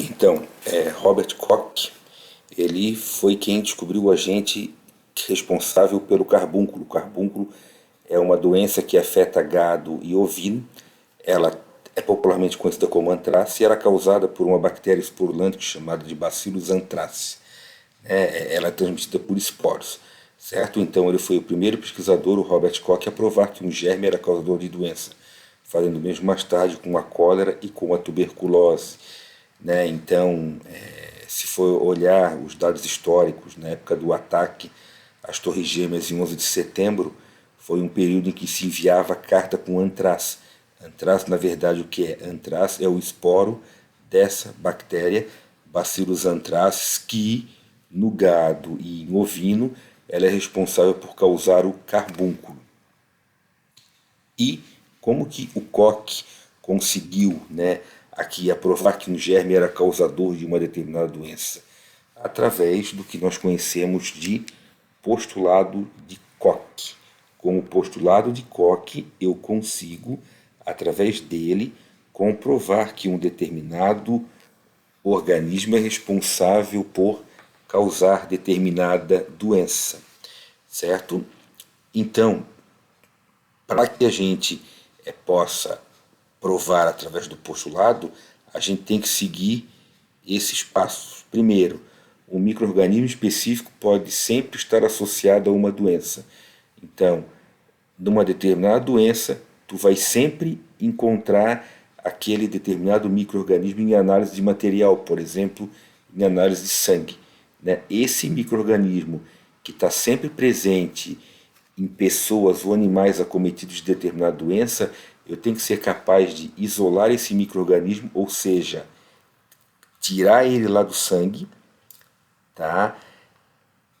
Então, Robert Koch, ele foi quem descobriu o agente responsável pelo carbúnculo. O carbúnculo é uma doença que afeta gado e ovino. Ela é popularmente conhecida como antrace e era causada por uma bactéria esporulante chamada de Bacillus anthracis. Ela é transmitida por esporos, certo? Então ele foi o primeiro pesquisador, o Robert Koch, a provar que um germe era causador de doença, fazendo o mesmo mais tarde com a cólera e com a tuberculose. Então, se for olhar os dados históricos, na época do ataque às Torres Gêmeas em 11 de setembro, foi um período em que se enviava carta com antrace. Antrace, na verdade, o que é? Antrace é o esporo dessa bactéria, Bacillus anthracis, que no gado e no ovino ela é responsável por causar o carbúnculo. E como que o Koch conseguiu, aqui aprovar que um germe era causador de uma determinada doença? Através do que nós conhecemos de postulado de Koch. Com o postulado de Koch, eu consigo, através dele, comprovar que um determinado organismo é responsável por causar determinada doença, certo? Então, para que a gente possa provar através do postulado, a gente tem que seguir esses passos. Primeiro, um micro-organismo específico pode sempre estar associado a uma doença. Então, numa determinada doença, tu vai sempre encontrar aquele determinado micro-organismo em análise de material, por exemplo, em análise de sangue. Esse micro-organismo que está sempre presente em pessoas ou animais acometidos de determinada doença, eu tenho que ser capaz de isolar esse micro-organismo, ou seja, tirar ele lá do sangue, tá?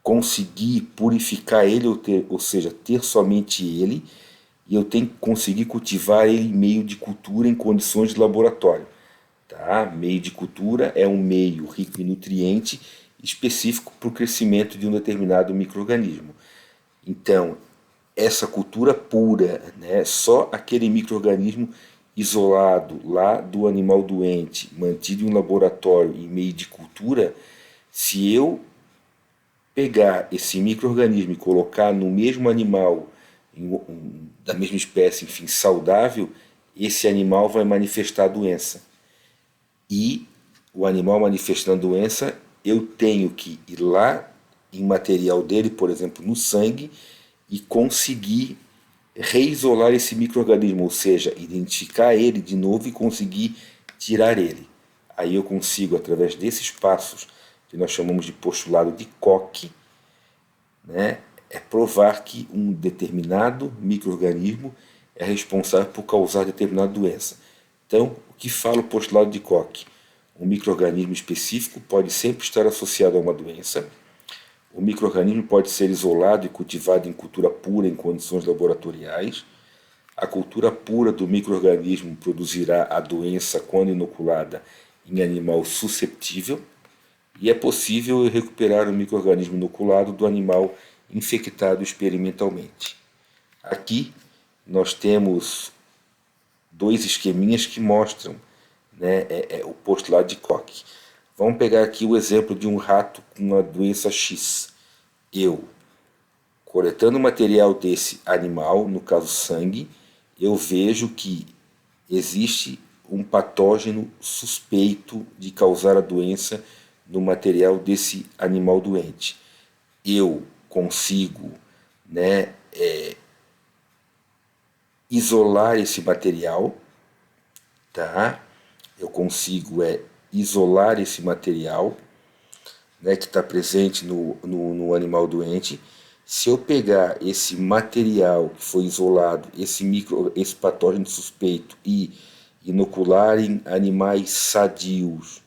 Conseguir purificar ele, ou seja, ter somente ele, e eu tenho que conseguir cultivar ele em meio de cultura em condições de laboratório. Tá? Meio de cultura é um meio rico em nutriente específico para o crescimento de um determinado micro-organismo. Então, essa cultura pura, só aquele micro-organismo isolado lá do animal doente, mantido em um laboratório em meio de cultura, se eu pegar esse micro-organismo e colocar no mesmo animal, da mesma espécie, enfim, saudável, esse animal vai manifestar a doença. E o animal manifestando a doença, eu tenho que ir lá em material dele, por exemplo, no sangue, e conseguir reisolar esse micro-organismo, ou seja, identificar ele de novo e conseguir tirar ele. Aí eu consigo, através desses passos, que nós chamamos de postulado de Koch, provar que um determinado micro-organismo é responsável por causar determinada doença. Então, o que fala o postulado de Koch? Um micro-organismo específico pode sempre estar associado a uma doença. O micro-organismo pode ser isolado e cultivado em cultura pura em condições laboratoriais. A cultura pura do micro-organismo produzirá a doença quando inoculada em animal susceptível. E é possível recuperar o micro-organismo inoculado do animal infectado experimentalmente. Aqui nós temos dois esqueminhas que mostram o postulado de Koch. Vamos pegar aqui o exemplo de um rato com uma doença X. Eu, coletando material desse animal, no caso sangue, eu vejo que existe um patógeno suspeito de causar a doença no material desse animal doente. Eu consigo isolar esse material, tá? Eu consigo isolar esse material, que está presente no animal doente. Se eu pegar esse material que foi isolado, esse patógeno suspeito, e inocular em animais sadios,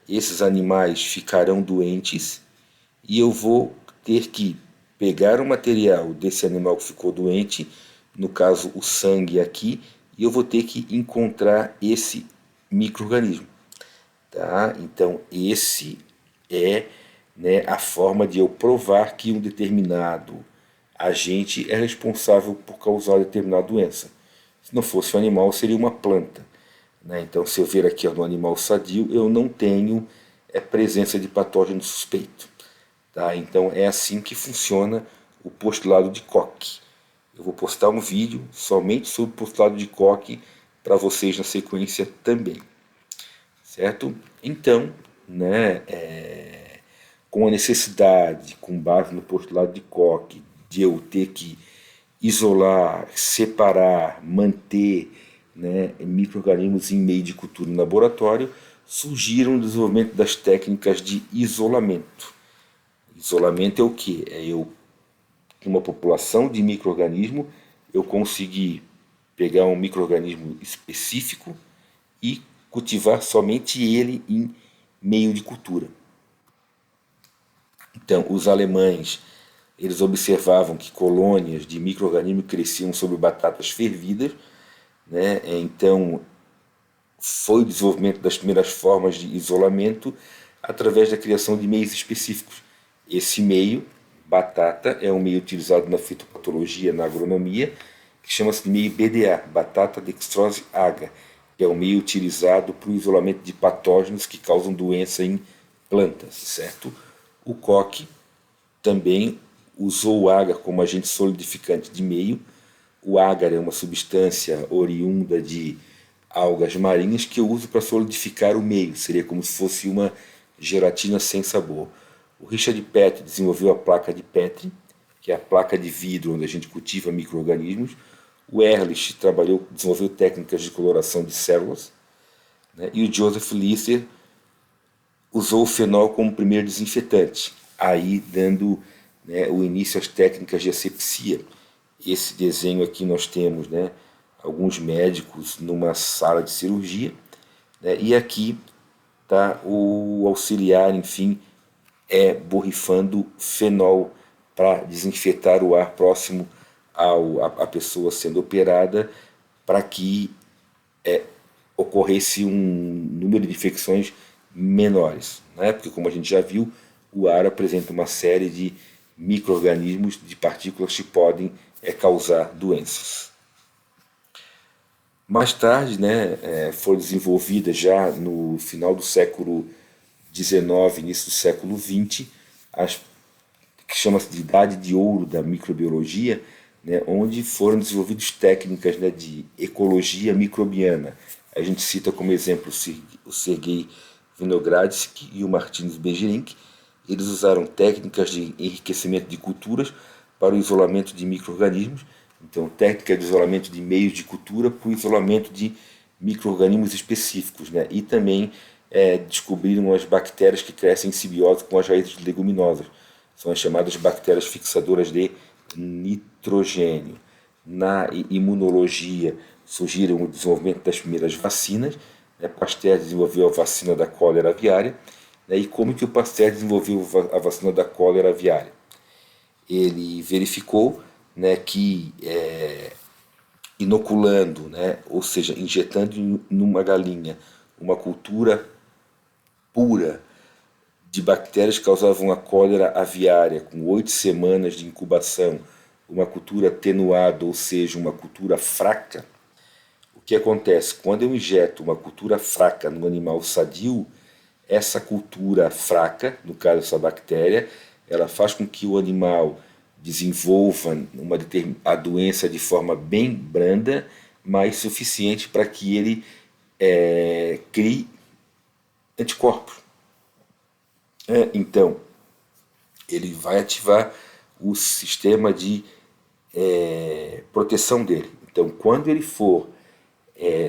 esses animais ficarão doentes e eu vou ter que pegar o material desse animal que ficou doente, no caso o sangue aqui, e eu vou ter que encontrar esse micro-organismo. Tá? Então, esse é a forma de eu provar que um determinado agente é responsável por causar determinada doença. Se não fosse um animal, seria uma planta. né? Então, se eu ver aqui no animal sadio, eu não tenho presença de patógeno suspeito. Tá? Então, é assim que funciona o postulado de Koch. Eu vou postar um vídeo somente sobre o postulado de Koch para vocês na sequência também. Certo? Então, né, com a necessidade, com base no postulado de Koch, de eu ter que isolar, separar, manter, né, micro-organismos em meio de cultura no laboratório, surgiram o desenvolvimento das técnicas de isolamento. Isolamento é o que? É eu, uma população de micro-organismo, eu conseguir pegar um micro-organismo específico e cultivar somente ele em meio de cultura. Então, os alemães, eles observavam que colônias de micro-organismos cresciam sobre batatas fervidas, né? Então, foi o desenvolvimento das primeiras formas de isolamento através da criação de meios específicos. Esse meio, batata, é um meio utilizado na fitopatologia, na agronomia, que chama-se de meio BDA, batata dextrose agar, que é um meio utilizado para o isolamento de patógenos que causam doença em plantas, certo? O Koch também usou o agar como agente solidificante de meio. O agar é uma substância oriunda de algas marinhas que eu uso para solidificar o meio, seria como se fosse uma gelatina sem sabor. O Richard Petri desenvolveu a placa de Petri, que é a placa de vidro onde a gente cultiva micro-organismos. O Ehrlich desenvolveu técnicas de coloração de células, né? E o Joseph Lister usou o fenol como primeiro desinfetante, aí dando, né, o início às técnicas de asepsia. Esse desenho aqui nós temos, né, alguns médicos numa sala de cirurgia, né, e aqui está o auxiliar, enfim, borrifando fenol para desinfetar o ar próximo à pessoa sendo operada, para que ocorresse um número de infecções menores, né? Porque, como a gente já viu, o ar apresenta uma série de micro-organismos, de partículas que podem causar doenças. Mais tarde, né, foi desenvolvida já no final do século XIX, início do século XX, que chama-se de Idade de Ouro da Microbiologia, né, onde foram desenvolvidas técnicas, né, de ecologia microbiana. A gente cita como exemplo o Sergei Vinogradsky e o Martins Bejerink. Eles usaram técnicas de enriquecimento de culturas para o isolamento de micro-organismos. Então, técnica de isolamento de meios de cultura para o isolamento de micro-organismos específicos, né? E também descobriram as bactérias que crescem em simbiose com as raízes leguminosas. São as chamadas bactérias fixadoras de nitrogênio. Na imunologia surgiram o desenvolvimento das primeiras vacinas, né? Pasteur desenvolveu a vacina da cólera aviária, né? E como que o Pasteur desenvolveu a vacina da cólera aviária? Ele verificou, né, que inoculando, né, ou seja, injetando numa galinha uma cultura pura de bactérias que causavam a cólera aviária, com 8 semanas de incubação, uma cultura atenuada, ou seja, uma cultura fraca. O que acontece? Quando eu injeto uma cultura fraca no animal sadio, essa cultura fraca, no caso essa bactéria, ela faz com que o animal desenvolva a doença de forma bem branda, mas suficiente para que ele crie anticorpos. Então, ele vai ativar o sistema de proteção dele. Então, quando ele for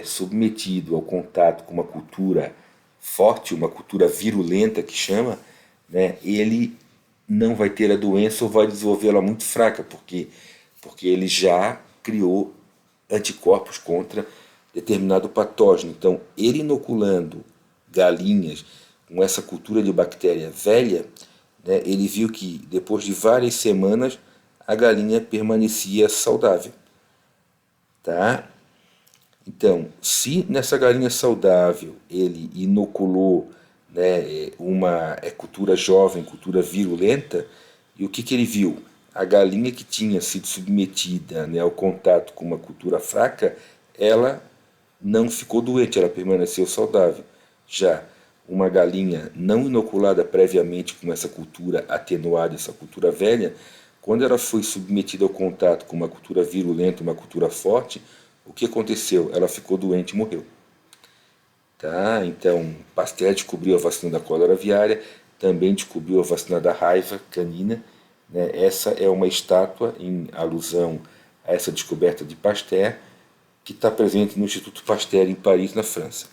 submetido ao contato com uma cultura forte, uma cultura virulenta que chama, né, ele não vai ter a doença ou vai desenvolvê-la muito fraca, porque ele já criou anticorpos contra determinado patógeno. Então, ele inoculando galinhas com essa cultura de bactéria velha, né, ele viu que depois de várias semanas a galinha permanecia saudável. Tá? Então, se nessa galinha saudável ele inoculou, né, uma cultura jovem, cultura virulenta, e o que ele viu? A galinha que tinha sido submetida, né, ao contato com uma cultura fraca, ela não ficou doente, ela permaneceu saudável. Já uma galinha não inoculada previamente com essa cultura atenuada, essa cultura velha, quando ela foi submetida ao contato com uma cultura virulenta, uma cultura forte, o que aconteceu? Ela ficou doente e morreu. Tá? Então, Pasteur descobriu a vacina da cólera aviária, também descobriu a vacina da raiva canina. Né? Essa é uma estátua em alusão a essa descoberta de Pasteur, que está presente no Instituto Pasteur em Paris, na França.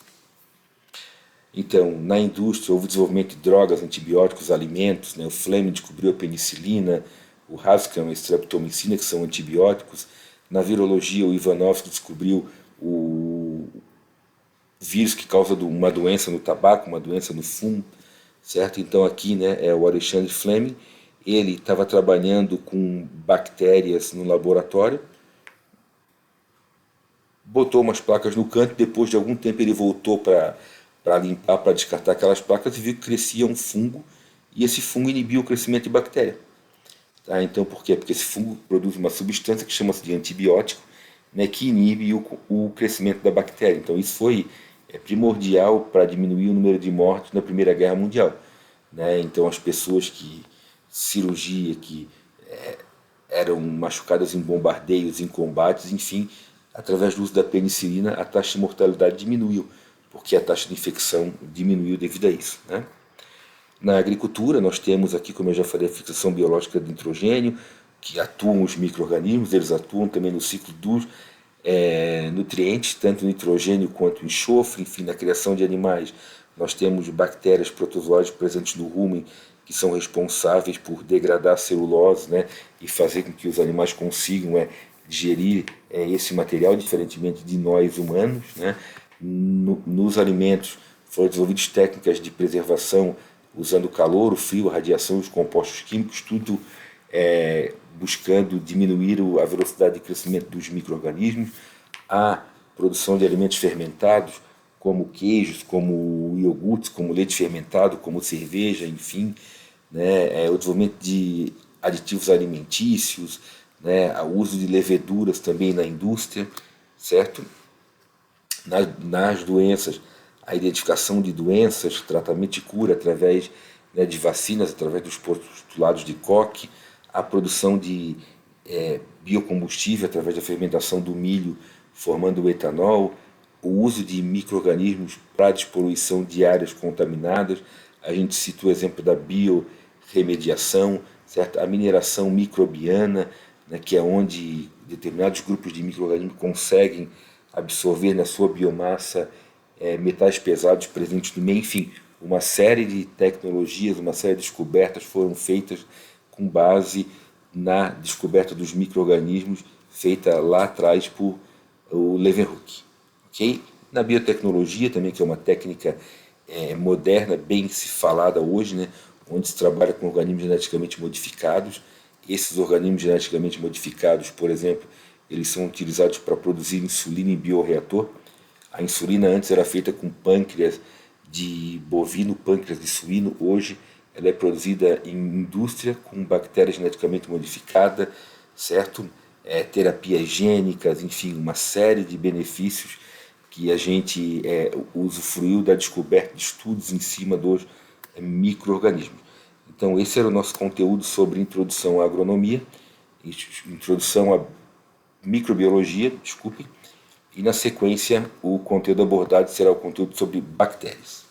Então, na indústria houve desenvolvimento de drogas, antibióticos, alimentos. Né? O Fleming descobriu a penicilina, o Haskell a streptomicina, que são antibióticos. Na virologia, o Ivanovski descobriu o vírus que causa uma doença no tabaco, uma doença no fumo, certo? Então aqui, né, é o Alexandre Fleming. Ele estava trabalhando com bactérias no laboratório, botou umas placas no canto, depois de algum tempo ele voltou para limpar, para descartar aquelas placas e viu que crescia um fungo, e esse fungo inibiu o crescimento de bactéria. Tá? Então por quê? Porque esse fungo produz uma substância que chama-se de antibiótico, né, que inibe o crescimento da bactéria. Então isso foi primordial para diminuir o número de mortes na Primeira Guerra Mundial. Né? Então as pessoas cirurgia, que eram machucadas em bombardeios, em combates, enfim, através do uso da penicilina, a taxa de mortalidade diminuiu, porque a taxa de infecção diminuiu devido a isso. Né? Na agricultura, nós temos aqui, como eu já falei, a fixação biológica de nitrogênio, que atuam os micro-organismos, eles atuam também no ciclo dos nutrientes, tanto nitrogênio quanto enxofre, enfim, na criação de animais. Nós temos bactérias protozoárias presentes no rumen, que são responsáveis por degradar a celulose, né, e fazer com que os animais consigam digerir esse material, diferentemente de nós humanos. Né. Nos alimentos foram desenvolvidas técnicas de preservação usando o calor, o frio, a radiação, os compostos químicos, tudo buscando diminuir a velocidade de crescimento dos micro-organismos, a produção de alimentos fermentados, como queijos, como iogurtes, como leite fermentado, como cerveja, enfim, né, o desenvolvimento de aditivos alimentícios, né, o uso de leveduras também na indústria, certo? Nas doenças, a identificação de doenças, tratamento e cura através, né, de vacinas, através dos postulados de Koch, a produção de biocombustível através da fermentação do milho, formando o etanol, o uso de micro-organismos para a despoluição de áreas contaminadas. A gente cita o exemplo da biorremediação, certo? A mineração microbiana, né, que é onde determinados grupos de micro-organismos conseguem absorver na sua biomassa metais pesados presentes no meio. Enfim, uma série de tecnologias, uma série de descobertas foram feitas com base na descoberta dos micro-organismos feita lá atrás por o Leeuwenhoek. Okay? Na biotecnologia também, que é uma técnica moderna, bem se falada hoje, né, onde se trabalha com organismos geneticamente modificados. Esses organismos geneticamente modificados, por exemplo, eles são utilizados para produzir insulina em bioreator. A insulina antes era feita com pâncreas de bovino, pâncreas de suíno. Hoje ela é produzida em indústria com bactéria geneticamente modificada, certo? Terapias gênicas, enfim, uma série de benefícios que a gente usufruiu da descoberta de estudos em cima dos micro-organismos. Então esse era o nosso conteúdo sobre introdução à agronomia, introdução à microbiologia, desculpe, e na sequência o conteúdo abordado será o conteúdo sobre bactérias.